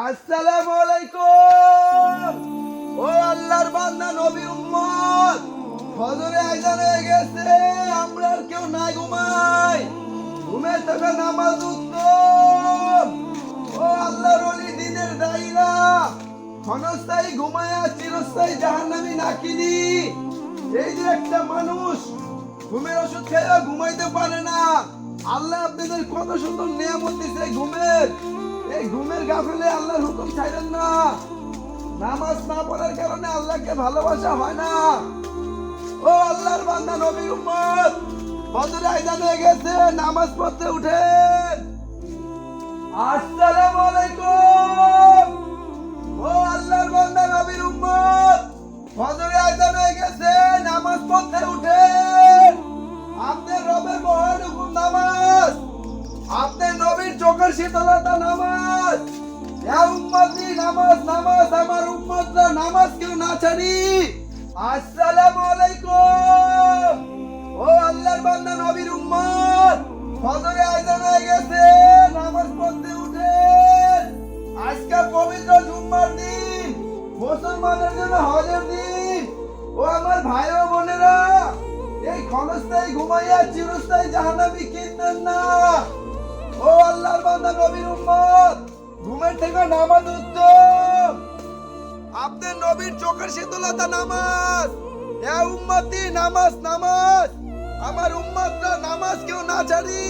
আসসালামু আলাইকুম। ও আল্লাহর বান্দা নবীর উম্মত, ফজরে আযান হয়ে গেছে, আমরা আর কেউ নাই ঘুমাই। ঘুমের থেকে নামাজ উত্তম। ও আল্লাহর ওলি দিনের দায়ীরা, ক্ষণস্থায়ী ঘুমায়া চিরস্থায়ী জাহান্নামী নাকিনি। এই যে একটা মানুষ ঘুমের ওষুধ খেয়ে ঘুমাইতে পারে না, আল্লাহ আপনাদের কত সুন্দর নিয়ামত দিছে ঘুমের। এই ঘুমের গাফিলে আল্লাহর হুকুম ছাইরেন না। নামাজ না পড়ার কারণে আল্লাহকে ভালোবাসা হয় না। ও আল্লাহর বান্দা নবীর উম্মত, ফজরে আযান হয়ে গেছে, নামাজ পড়তে উঠেন। আসসালামু আলাইকুম। ও আল্লাহর বান্দা নবীর উম্মত, ফজরে আযান হয়ে গেছে, নামাজ পড়তে উঠেন। আপনার রবের মহান হুকুম নামাজ, আপনার নবীর চোখের শীতলতা নামাজ। ইয়া উম্মতি, নামাজ নামাজ, আমার উম্মতরা নামাজ কেউ না ছাড়ি। আসসালামু আলাইকুম। ও আল্লাহর বান্দা নবীর উম্মত, ফজরে আযান হয়ে গেছে, নামাজ পড়তে উঠেন। আজকে পবিত্র জুম্মার দিন, মুসলমানদের জন্য হজের দিন। ও আমার ভাই ও বোনেরা, এই ক্ষণস্থায়ী ঘুমাইয়া চিরস্থায়ী জাহান্নামী কিনবেন না। ও আল্লাহর বান্দা নবীর উম্মত, ঘুমের থেকে নামাজ উত্তম। আপনার নবীর চোখের শীতলতা নামাজ। ইয়া উম্মতি, নামাজ নামাজ, আমার উম্মতরা নামাজ কেউ না ছাড়ি।